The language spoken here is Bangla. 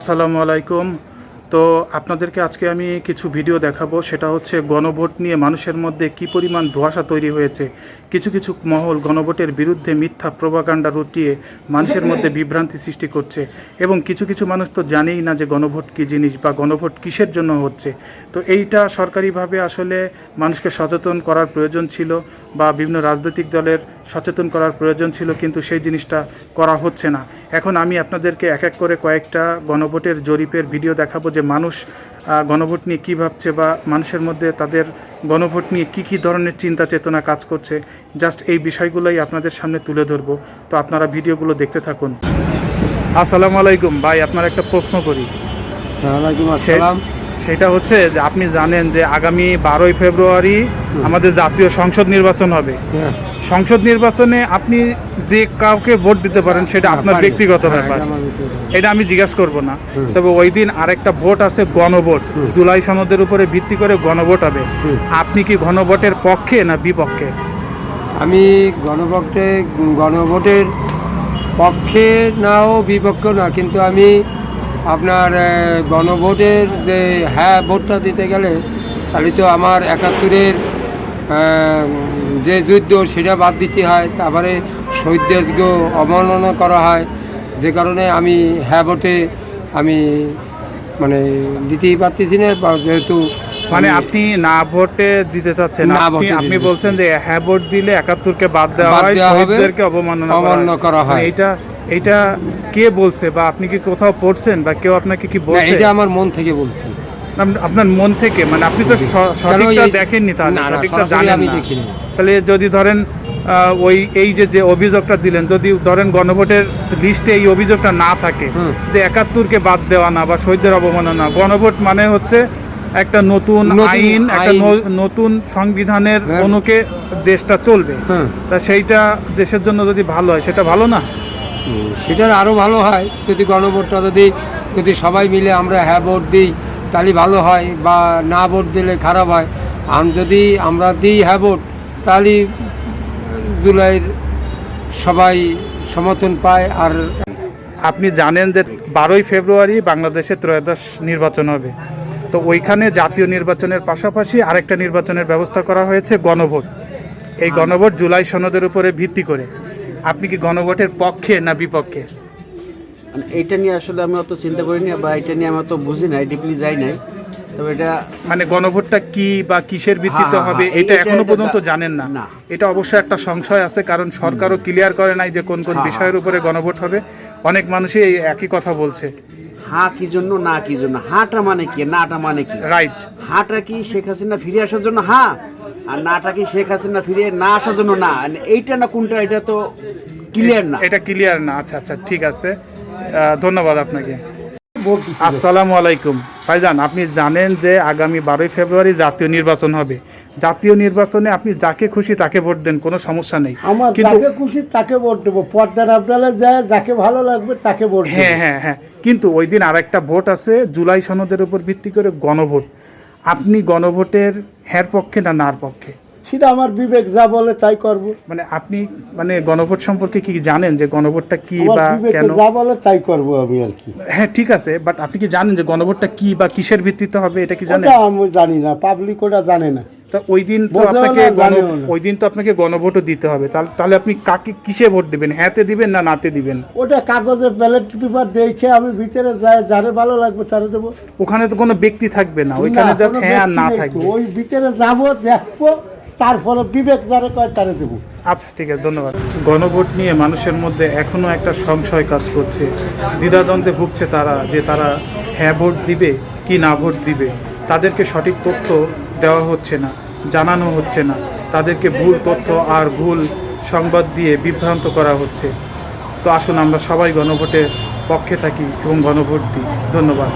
আসসালামু আলাইকুম। তো আপনাদেরকে আজকে আমি কিছু ভিডিও দেখাবো, সেটা হচ্ছে গণভোট নিয়ে মানুষের মধ্যে কি পরিমাণ ধোঁয়াশা তৈরি হয়েছে। কিছু কিছু মহল গণভোটের বিরুদ্ধে মিথ্যা প্রোপাগান্ডা রটিয়ে মানুষের মধ্যে বিভ্রান্তি সৃষ্টি করছে, এবং কিছু কিছু মানুষ তো জানেই না যে গণভোট কী জিনিস বা গণভোট কিসের জন্য হচ্ছে। তো এইটা সরকারিভাবে আসলে মানুষকে সচেতন করার প্রয়োজন ছিল, বা বিভিন্ন রাজনৈতিক দলের সচেতন করার প্রয়োজন ছিল, কিন্তু সেই জিনিসটা করা হচ্ছে না। এখন আমি আপনাদেরকে এক এক করে কয়েকটা গণভোটের জরিপের ভিডিও দেখাবো, যে মানুষ গণভোট নিয়ে কী ভাবছে, বা মানুষের মধ্যে তাদের গণভোট নিয়ে কী কী ধরনের চিন্তা চেতনা কাজ করছে। জাস্ট এই বিষয়গুলোই আপনাদের সামনে তুলে ধরবো। তো আপনারা ভিডিওগুলো দেখতে থাকুন। আসসালামু আলাইকুম ভাই, আপনার একটা প্রশ্ন করি। ওয়ালাইকুম আসসালাম। সেটা হচ্ছে যে আপনি জানেন যে আগামী 12ই ফেব্রুয়ারি আমাদের জাতীয় সংসদ নির্বাচন হবে। সংসদ নির্বাচনে আপনি যে কাউকে ভোট দিতে পারেন, সেটা আপনার ব্যক্তিগত ব্যাপার, এটা আমি জিজ্ঞাসা করব না। তবে ওই দিন আরেকটা ভোট আছে, গণভোট। জুলাই সনদের উপরে ভিত্তি করে গণভোট হবে। আপনি কি গণভোটের পক্ষে না বিপক্ষে? আমি গণভোটের পক্ষে নাও বিপক্ষে না, কিন্তু আমি আপনার গণভোটের যে ভোটটা দিতে গেলে তাহলে তো আমার 71-এর যে যুদ্ধ সেটা বাদ দিতে হয়, তারপরে শহীদদেরকেও অবমাননা করা হয়, যে কারণে আমি ভোটে আমি মানে দিতেই পারতেছি না। যেহেতু মানে আপনি না ভোটে দিতে চাচ্ছেন, আপনি বলছেন যে হ্যাঁ ভোট দিলে 71-কে বাদ দেওয়া হয়, শহীদদেরকে অবমাননা করা হয়। এইটা কে বলছে, বা আপনি কি কোথাও পড়ছেন, বা কেউ আপনাকে কি বলছে? এটা আমার মন থেকে বলছি। আপনার মন থেকে? মানে আপনি তো সঠিকটা দেখেননি, তাহলে সঠিকটা জানেন না। তাহলে যদি ধরেন এই যে অভিযোগটা দিলেন, যদি ধরেন গণভোটের লিস্টে এই অভিযোগটা না থাকে যে 71-কে বাদ দেওয়া না বা শহীদদের অবমাননা, গণভোট মানে হচ্ছে একটা নতুন আইন, একটা নতুন সংবিধানের অনুকে দেশটা চলবে। তা সেইটা দেশের জন্য যদি ভালো হয়, সেটা ভালো না? সেটার আরও ভালো হয় যদি গণভোটটা যদি সবাই মিলে আমরা ভোট দিই, তাহলে ভালো হয়, বা না ভোট দিলে খারাপ হয়। যদি আমরা দিই ভোট, তাহলে জুলাইয়ের সবাই সমর্থন পায়। আর আপনি জানেন যে 12ই ফেব্রুয়ারি বাংলাদেশে ত্রয়োদশ নির্বাচন হবে। তো ওইখানে জাতীয় নির্বাচনের পাশাপাশি আরেকটা নির্বাচনের ব্যবস্থা করা হয়েছে, গণভোট। এই গণভোট জুলাই সনদের উপরে ভিত্তি করে। আপনি কি গণভোটের পক্ষে না বিপক্ষে? এইটা নিয়ে আসলে আমি অত চিন্তা করিনি, বা এটা নিয়ে আমি অত বুঝি নাই, ডিপলি যাই নাই। তবে এটা মানে গণভোটটা কি বা কিসের ভিত্তিতে হবে, এটা এখনো পর্যন্ত জানেন না? এটা অবশ্যই একটা সংশয় আছে, কারণ সরকারও ক্লিয়ার করে নাই যে কোন কোন বিষয়ের উপরে গণভোট হবে। অনেক মানুষই এই একই কথা বলছে। কি জন্য না কি জন্য, হাটা মানে কি, নাটা মানে কি? রাইট। হাটা কি শেখ হাসিনা ফিরে আসার জন্য, আর নাটা কি শেখ হাসিনা ফিরে না আসার জন্য না? এইটা না কোনটা, এটা তো ক্লিয়ার না। এটা ক্লিয়ার না। আচ্ছা, ঠিক আছে, ধন্যবাদ আপনাকে। আসসালামু আলাইকুম ভাইজান, আপনি জানেন যে আগামী 12ই ফেব্রুয়ারি জাতীয় নির্বাচন হবে। জাতীয় নির্বাচনে আপনি যাকে খুশি তাকে ভোট দেন, কোনো সমস্যা নেই। আমার যাকে খুশি তাকে ভোট দেবো, পর্দার আপনারা যায় যাকে ভালো লাগবে তাকে ভোট দেবো। হ্যাঁ, কিন্তু ওই দিন আরেকটা ভোট আছে, জুলাই সনদের উপর ভিত্তি করে গণভোট। আপনি গণভোটের হ্যার পক্ষে না নার পক্ষে? সেটা আমার বিবেক যা বলে তাই করব। মানে আপনি গণভোট সম্পর্কে কি জানেন, যে গণভোটটা কি বা কেন? যা বলে তাই করব আমি আর কি। হ্যাঁ, ঠিক আছে, বাট আপনি কি জানেন যে গণভোটটা কি বা কিসের ভিত্তিতে হবে, এটা কি জানেন? আমি জানি না, পাবলিক ওটা জানে না। তা ওই দিন তো আপনাকে গণভোটও দিতে হবে। তাহলে আপনি কাকে কিসে ভোট দিবেন? হ্যাঁতে দিবেন না নাতে দিবেন? ওটা কাগজে ব্যালট পেপার দেখে আমি ভিতরে যারে ভালো লাগবে তারে দেবো। ওখানে তো কোনো ব্যক্তি থাকবে না, ওইখানে জাস্ট হ্যাঁ আর না থাকবে। ওই ভিতরে যাবো, দেখবো, তারপরে বিবেক যারে কয় তারে দেবো। আচ্ছা, ঠিক আছে, ধন্যবাদ। গণভোট নিয়ে মানুষের মধ্যে এখনো একটা সংশয় কাজ করছে, দ্বিধাদ্বন্দ্বে ভুগছে তারা, যে তারা হ্যাঁ ভোট দিবে কি না ভোট দিবে। তাদেরকে সঠিক তথ্য দেওয়া হচ্ছে না, জানানো হচ্ছে না, তাদেরকে ভুল তথ্য আর ভুল সংবাদ দিয়ে বিভ্রান্ত করা হচ্ছে। তো আসুন আমরা সবাই গণভোটের পক্ষে থাকি এবং গণভোট দিই। ধন্যবাদ।